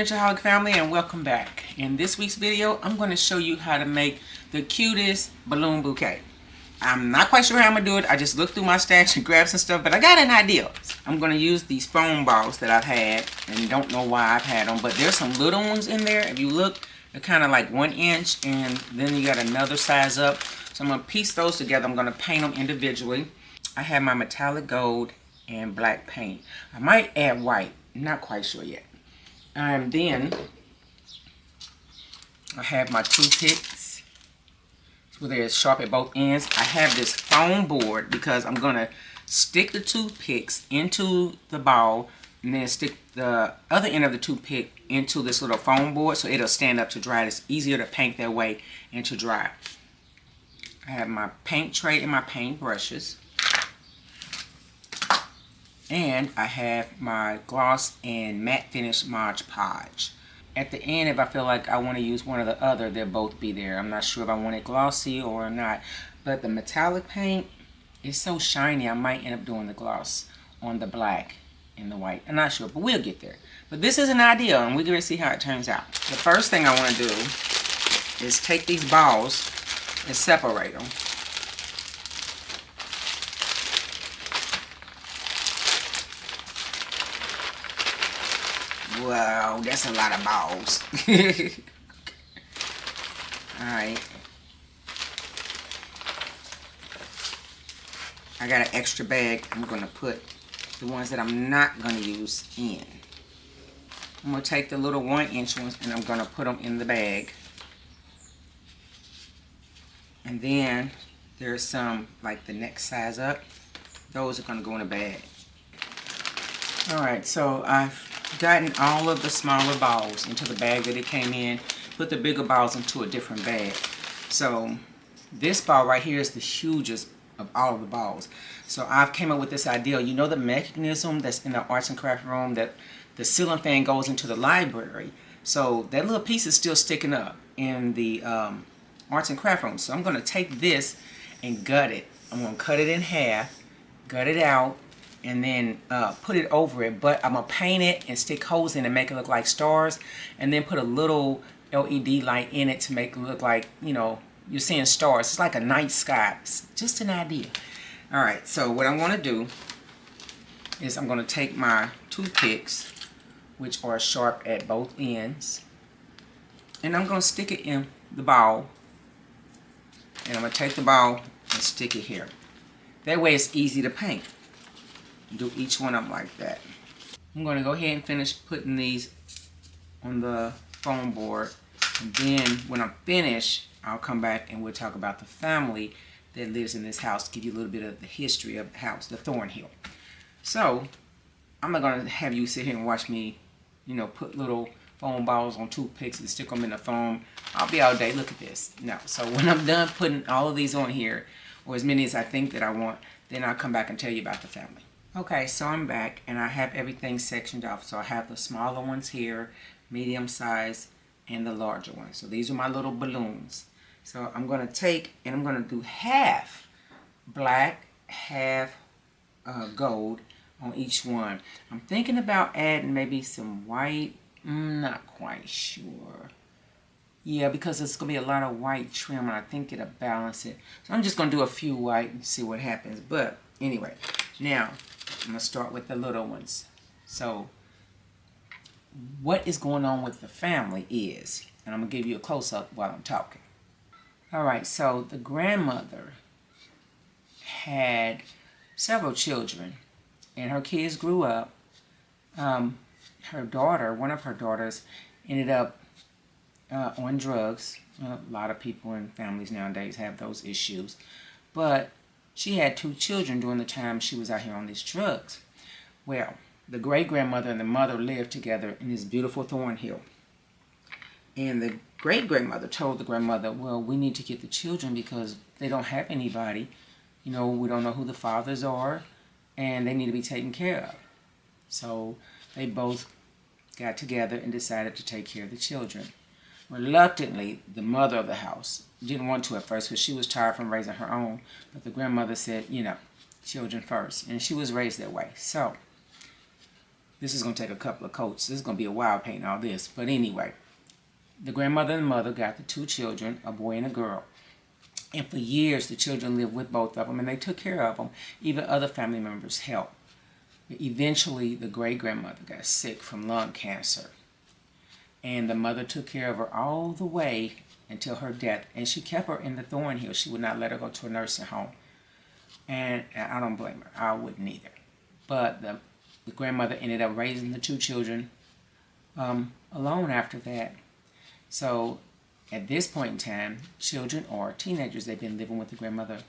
Adventureholic family, and welcome back. In this week's video, I'm going to show you how to make the cutest balloon bouquet. I'm not quite sure how I'm going to do it. I just looked through my stash and grabbed some stuff, but I got an idea. I'm going to use these foam balls that I've had, and don't know why I've had them, but there's some little ones in there. If you look, they're kind of like 1 inch, and then you got another size up. So I'm going to piece those together. I'm going to paint them individually. I have my metallic gold and black paint. I might add white. Not quite sure yet. And then I have my toothpicks, so they're sharp at both ends. I have this foam board because I'm going to stick the toothpicks into the ball and then stick the other end of the toothpick into this little foam board so it'll stand up to dry. It's easier to paint that way and to dry. I have my paint tray and my paint brushes. And I have my gloss and matte finish Mod Podge. At the end, if I feel like I want to use one or the other, they'll both be there. I'm not sure if I want it glossy or not. But the metallic paint is so shiny, I might end up doing the gloss on the black and the white. I'm not sure, but we'll get there. But this is an idea, and we're going to see how it turns out. The first thing I want to do is take these balls and separate them. Wow, that's a lot of balls. Alright. I got an extra bag. I'm going to put the ones that I'm not going to use in. I'm going to take the little 1 inch ones and I'm going to put them in the bag. And then there's some like the next size up. Those are going to go in a bag. Alright, so I've gotten all of the smaller balls into the bag that it came in, put the bigger balls into a different bag. So this ball right here is the hugest of all of the balls. So I've came up with this idea. You know the mechanism that's in the arts and craft room that the ceiling fan goes into the library. So that little piece is still sticking up in the arts and craft room. So I'm going to take this and gut it. I'm going to cut it in half, gut it out, and then put it over it, but I'm going to paint it and stick holes in it and make it look like stars, and then put a little LED light in it to make it look like, you know, you're seeing stars. It's like a night sky. It's just an idea. Alright, so what I'm going to do is I'm going to take my toothpicks, which are sharp at both ends, and I'm going to stick it in the ball, and I'm going to take the ball and stick it here. That way it's easy to paint. Do each one up like that. I'm going to go ahead and finish putting these on the foam board, and then when I'm finished, I'll come back and we'll talk about the family that lives in this house to give you a little bit of the history of the house, the Thorn Hill. So I'm not going to have you sit here and watch me, you know, put little foam balls on toothpicks and stick them in the foam. I'll be all day. Look at this. No. So when I'm done putting all of these on here, or as many as I think that I want, then I'll come back and tell you about the family. Okay, so I'm back and I have everything sectioned off. So I have the smaller ones here, medium size, and the larger ones. So these are my little balloons. So I'm going to take and I'm going to do half black, half gold on each one. I'm thinking about adding maybe some white. Not quite sure. Yeah, because it's going to be a lot of white trim and I think it'll balance it. So I'm just going to do a few white and see what happens. But anyway, now I'm going to start with the little ones. So what is going on with the family is, and I'm going to give you a close-up while I'm talking. Alright, so the grandmother had several children, and her kids grew up. Her daughter, one of her daughters, ended up on drugs. A lot of people in families nowadays have those issues. But she had 2 children during the time she was out here on these drugs. Well, the great-grandmother and the mother lived together in this beautiful Thorn Hill. And the great-grandmother told the grandmother, well, we need to get the children because they don't have anybody. You know, we don't know who the fathers are, and they need to be taken care of. So they both got together and decided to take care of the children. Reluctantly, the mother of the house didn't want to at first because she was tired from raising her own. But the grandmother said, you know, children first. And she was raised that way. So This is going to take a couple of coats. This is going to be a while painting all this. But anyway, the grandmother and the mother got the 2 children, a boy and a girl. And for years, the children lived with both of them, and they took care of them. Even other family members helped. But eventually, the great-grandmother got sick from lung cancer. And the mother took care of her all the way until her death. And she kept her in the Thorn Hill. She would not let her go to a nursing home. And I don't blame her. I wouldn't either. But the grandmother ended up raising the 2 children alone after that. So at this point in time, children or teenagers, they've been living with the grandmother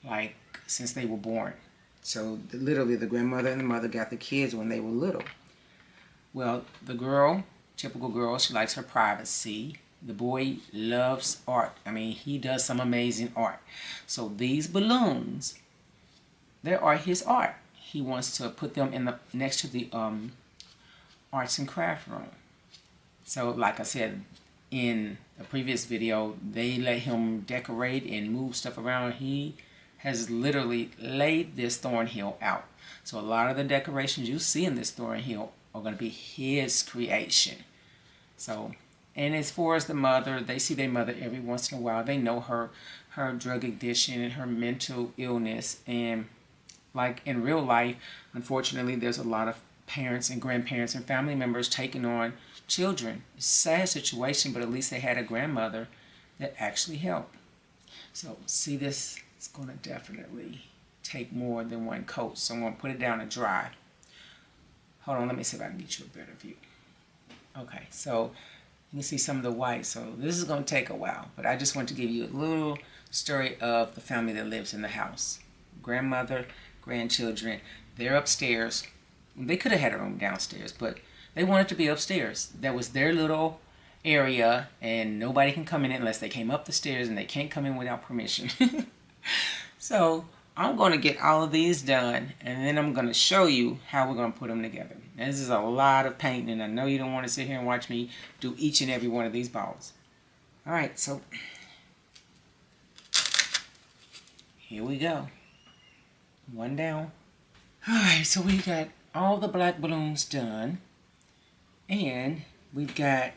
like since they were born. So literally the grandmother and the mother got the kids when they were little. Well, the girl, typical girl, she likes her privacy. The boy loves art. I mean, he does some amazing art. So these balloons, they are his art. He wants to put them in the next to the arts and craft room. So like I said in a previous video, they let him decorate and move stuff around. He has literally laid this Thorn Hill out. So a lot of the decorations you see in this Thorn Hill are going to be his creation. So, and as far as the mother, they see their mother every once in a while. They know her drug addiction and her mental illness. And like in real life, unfortunately, there's a lot of parents and grandparents and family members taking on children. It's a sad situation, but at least they had a grandmother that actually helped. So see, this is going to definitely take more than one coat. So I'm going to put it down to dry. Hold on, let me see if I can get you a better view. Okay, so you can see some of the white. So this is going to take a while, but I just want to give you a little story of the family that lives in the house. Grandmother, grandchildren, they're upstairs. They could have had a room downstairs, but they wanted to be upstairs. That was their little area, and nobody can come in unless they came up the stairs, and they can't come in without permission. So I'm going to get all of these done, and then I'm going to show you how we're going to put them together. Now, this is a lot of painting, and I know you don't want to sit here and watch me do each and every one of these balls. All right, so here we go. One down. All right, so we got all the black balloons done, and we've got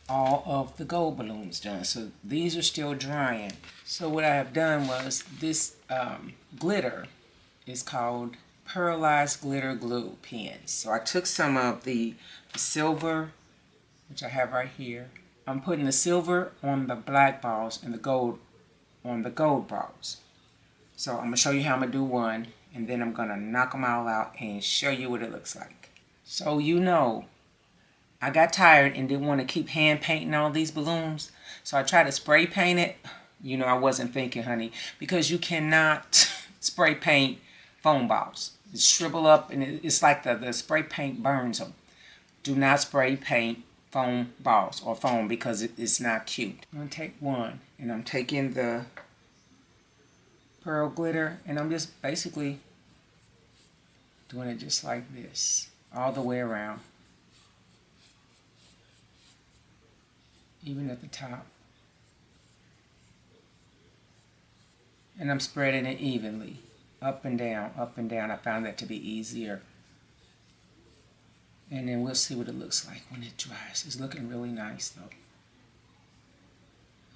all of the gold balloons done. So these are still drying. So what I have done was this glitter is called Pearlized Glitter Glue pens. So I took some of the silver, which I have right here. I'm putting the silver on the black balls and the gold on the gold balls. So I'm going to show you how I'm going to do one, and then I'm going to knock them all out and show you what it looks like. So you know, I got tired and didn't want to keep hand painting all these balloons. So I tried to spray paint it. You know, I wasn't thinking, honey, because you cannot spray paint foam balls. It shrivel up, and it's like the spray paint burns them. Do not spray paint foam balls or foam because it's not cute. I'm going to take one, and I'm taking the pearl glitter, and I'm just basically doing it just like this, all the way around. Even at the top. And I'm spreading it evenly, up and down, up and down. I found that to be easier. And then we'll see what it looks like when it dries. It's looking really nice though.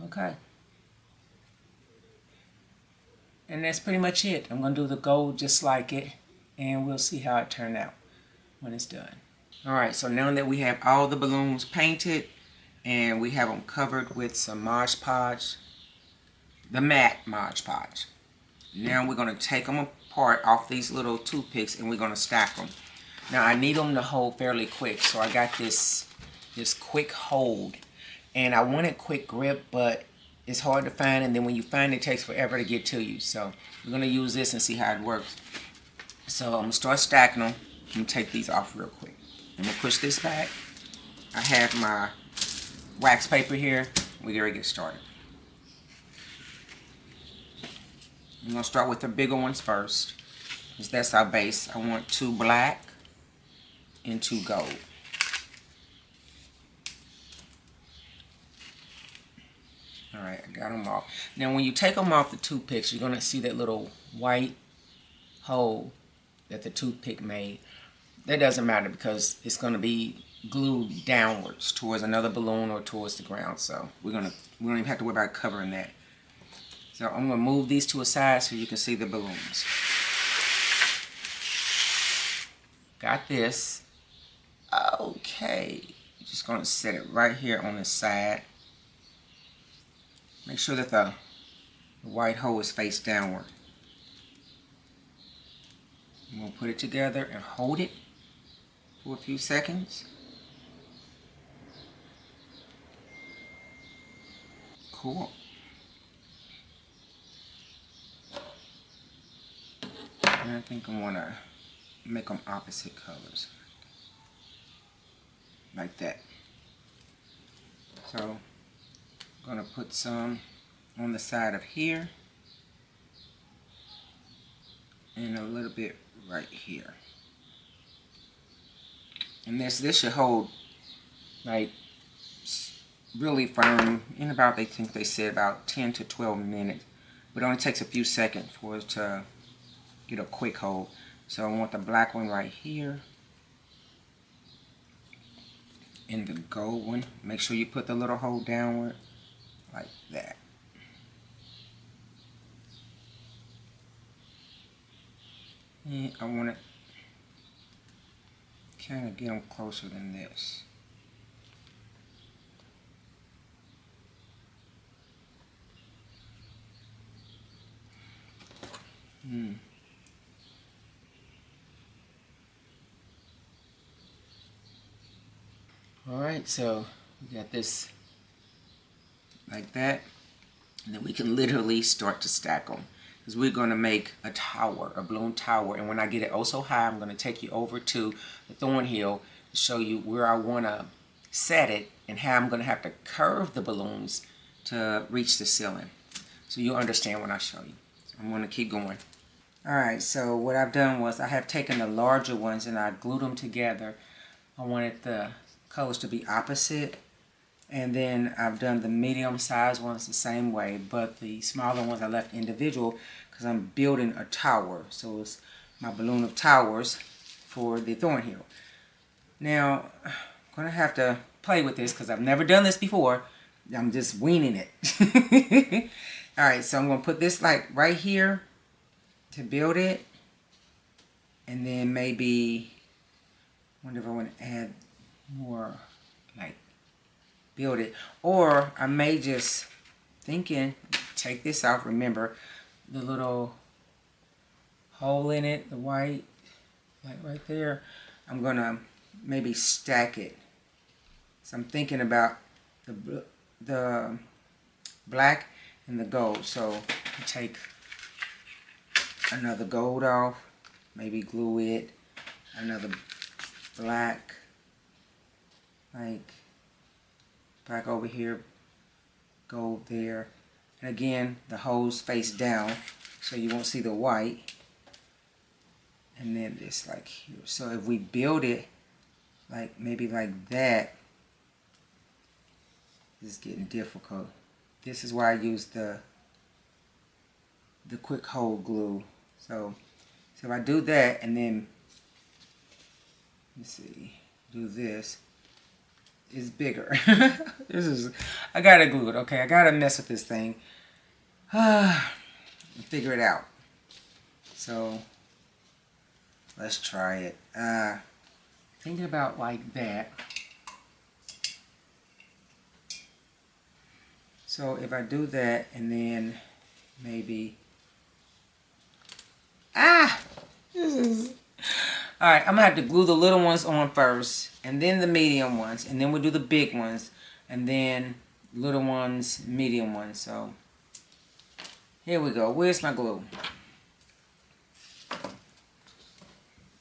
Okay. And that's pretty much it. I'm going to do the gold just like it, and we'll see how it turned out when it's done. Alright, so now that we have all the balloons painted, and we have them covered with some Mod Podge, the matte Mod Podge. Now we're going to take them apart off these little toothpicks, and we're going to stack them. Now I need them to hold fairly quick, so I got this quick hold, and I wanted quick grip, but it's hard to find, and then when you find it, it takes forever to get to you. So we're going to use this and see how it works. So I'm going to start stacking them. I'm going to take these off real quick. I'm going to push this back. I have my wax paper here. We're going to get started. I'm going to start with the bigger ones first, because that's our base. I want 2 black and 2 gold. Alright, I got them off. Now when you take them off the toothpicks, you're going to see that little white hole that the toothpick made. that doesn't matter because it's going to be glued downwards towards another balloon or towards the ground. So we don't even have to worry about covering that. So I'm going to move these to a side so you can see the balloons. Got this. Okay. Just going to set it right here on the side. Make sure that the white hole is face downward. I'm going to put it together and hold it for a few seconds. Cool. And I think I want to make them opposite colors. Like that. So I'm going to put some on the side of here. And a little bit right here. And this should hold like really firm in about, they said about 10 to 12 minutes. But it only takes a few seconds for it to get a quick hold. So I want the black one right here. And the gold one, make sure you put the little hole downward like that. And I want to kind of get them closer than this. Alright, so we got this like that. And then we can literally start to stack them. Because we're going to make a tower, a balloon tower. And when I get it oh so high, I'm going to take you over to the Thorn Hill to show you where I want to set it and how I'm going to have to curve the balloons to reach the ceiling. So you'll understand when I show you. So I'm going to keep going. Alright, so what I've done was I have taken the larger ones and I glued them together. I wanted the colors to be opposite. And then I've done the medium size ones the same way, but the smaller ones I left individual because I'm building a tower. So it's my balloon of towers for the Thorn Hill. Now, I'm going to have to play with this because I've never done this before. I'm just winging it. Alright, so I'm going to put this like right here to build it. And then maybe, I wonder if I want to add more like build it, or I may just thinking take this off. Remember the little hole in it, the white, like right there. I'm gonna maybe stack it. So I'm thinking about the black and the gold. So take another gold off, maybe glue it, another black, like black over here, gold there. And again, the holes face down so you won't see the white. And then this like here. So if we build it like maybe like that, this is getting difficult. This is why I use the quick hole glue. So if I do that and then let's see, do this. Is bigger. I gotta glue it, okay? I gotta mess with this thing. Figure it out. So, let's try it. Thinking about like that. So, if I do that and then maybe... Alright, I'm going to have to glue the little ones on first, and then the medium ones, and then we'll do the big ones, and then little ones, medium ones. So, here we go. Where's my glue?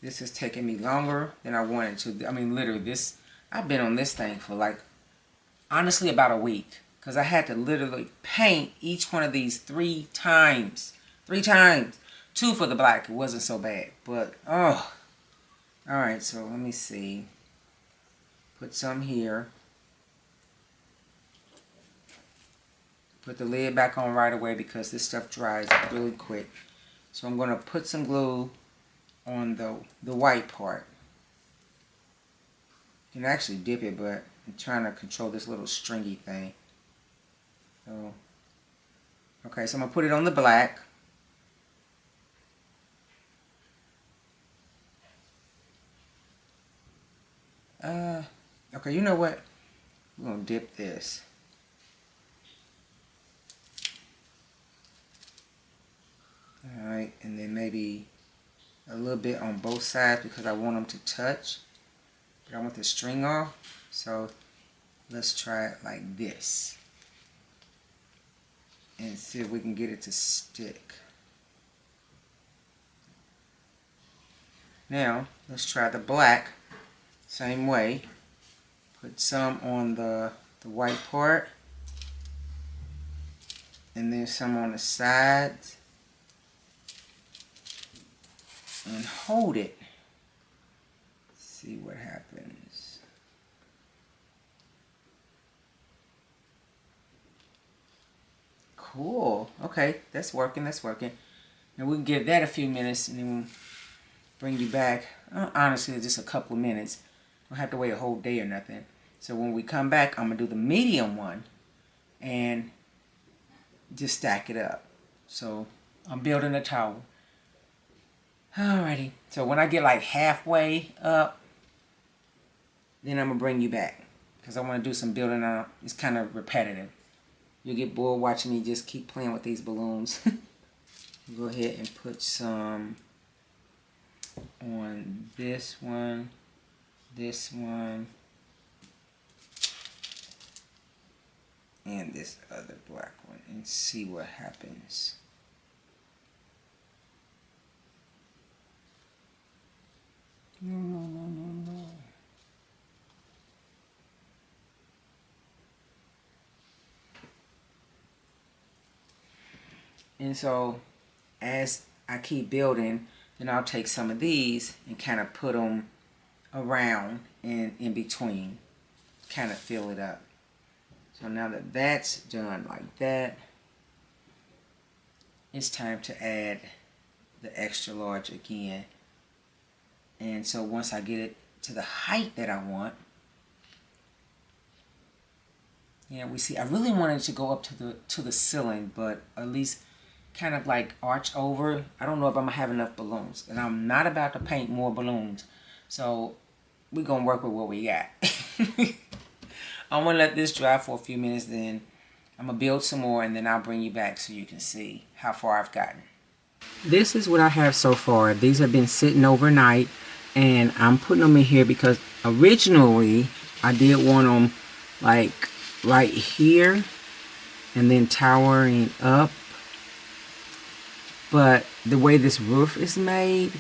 This is taking me longer than I wanted to. I mean, literally, this, I've been on this thing for like, honestly, about a week. Because I had to literally paint each one of these 3 times. 3 times. 2 for the black. It wasn't so bad. But, oh. Alright, so let me see. Put some here. Put the lid back on right away because this stuff dries really quick. So I'm going to put some glue on the white part. can actually dip it, but I'm trying to control this little stringy thing. So, okay, so I'm going to put it on the black. Okay, you know what? We're going to dip this. Alright, and then maybe a little bit on both sides because I want them to touch. But I want the string off. So let's try it like this. And see if we can get it to stick. Now, let's try the black. Same way. Put some on the white part. And then some on the sides. And hold it. See what happens. Cool. Okay, that's working. That's working. Now we can give that a few minutes and then we'll bring you back. Honestly, just a couple of minutes. Don't have to wait a whole day or nothing. So when we come back, I'm going to do the medium one and just stack it up. So I'm building a tower. Alrighty. So when I get like halfway up, then I'm going to bring you back. Because I want to do some building on it. It's kind of repetitive. You'll get bored watching me just keep playing with these balloons. Go ahead and put some on this one, and this other black one, and see what happens. No. And so, as I keep building, then I'll take some of these and kind of put them around and in between, kind of fill it up. So now that that's done like that, it's time to add the extra large again. And so once I get it to the height that I want, we see I really wanted it to go up to the ceiling, but at least kind of like arch over. I don't know if I'm gonna have enough balloons, and I'm not about to paint more balloons, so we're gonna work with what we got. I'm gonna let this dry for a few minutes, then I'm gonna build some more, and then I'll bring you back so you can see how far I've gotten. This is what I have so far. These have been sitting overnight, and I'm putting them in here because originally I did want them like right here and then towering up. But the way this roof is made,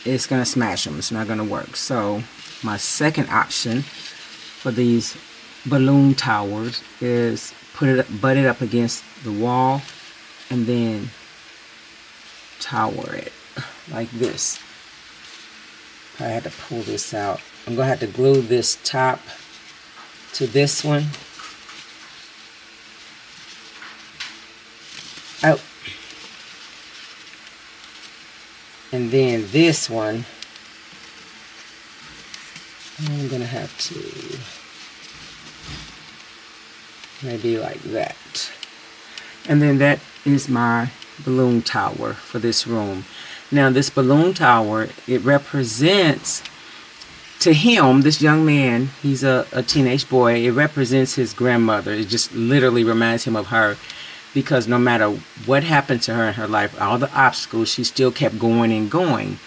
it's going to smash them. It's not going to work. So my second option for these balloon towers is butt it up against the wall and then tower it like this. I had to pull this out. I'm going to have to glue this top to this one. Oh. And then this one, I'm going to have to maybe like that. And then that is my balloon tower for this room. Now this balloon tower, it represents to him, this young man, he's a teenage boy, it represents his grandmother. It just literally reminds him of her. Because no matter what happened to her in her life, all the obstacles, she still kept going and going.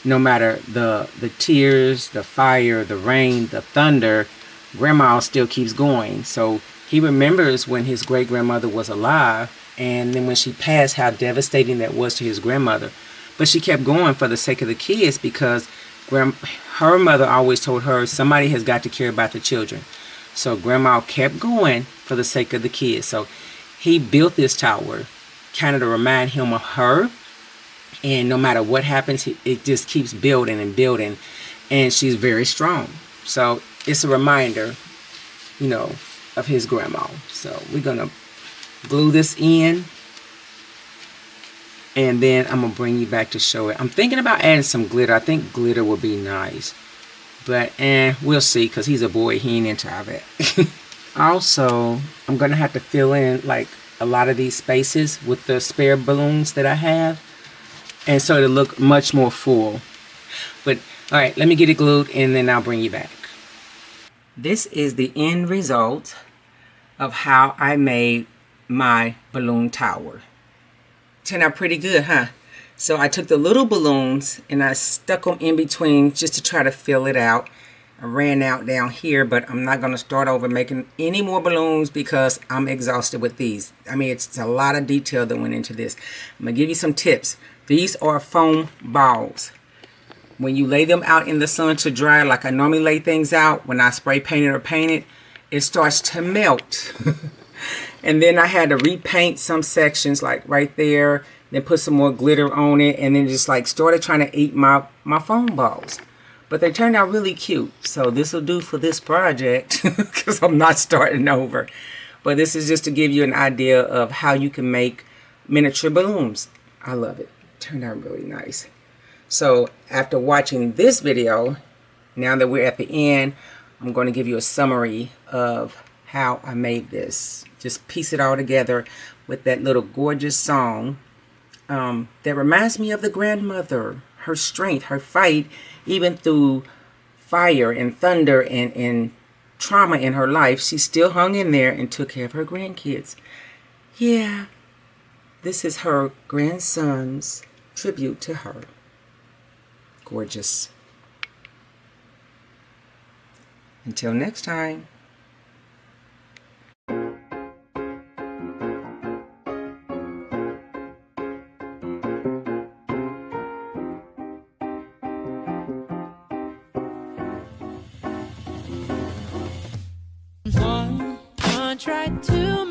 No matter the tears, the fire, the rain, the thunder, Grandma still keeps going. So he remembers when his great-grandmother was alive, and then when she passed, how devastating that was to his grandmother. But she kept going for the sake of the kids because her mother always told her, somebody has got to care about the children. So Grandma kept going for the sake of the kids. So he built this tower kind of to remind him of her. And no matter what happens, it just keeps building and building. And she's very strong. So it's a reminder, of his grandma. So we're going to glue this in. And then I'm going to bring you back to show it. I'm thinking about adding some glitter. I think glitter would be nice. But we'll see, because he's a boy. He ain't into all that. Also, I'm going to have to fill in like a lot of these spaces with the spare balloons that I have. And so it'll look much more full. But, all right, let me get it glued and then I'll bring you back. This is the end result of how I made my balloon tower. Turned out pretty good, huh? So I took the little balloons and I stuck them in between just to try to fill it out. I ran out down here, but I'm not going to start over making any more balloons because I'm exhausted with these. I mean, it's a lot of detail that went into this. I'm going to give you some tips. These are foam balls. When you lay them out in the sun to dry, like I normally lay things out, when I spray paint it or paint it, it starts to melt. And then I had to repaint some sections like right there, then put some more glitter on it, and then just like started trying to eat my foam balls. But they turned out really cute. So this will do for this project because I'm not starting over. But this is just to give you an idea of how you can make miniature balloons. I love it. Turned out really nice. So after watching this video, now that we're at the end, I'm going to give you a summary of how I made this. Just piece it all together with that little gorgeous song that reminds me of the grandmother, her strength, her fight, even through fire and thunder and trauma in her life. She still hung in there and took care of her grandkids. Yeah, this is her grandson's tribute to her. Gorgeous. Until next time. One tried to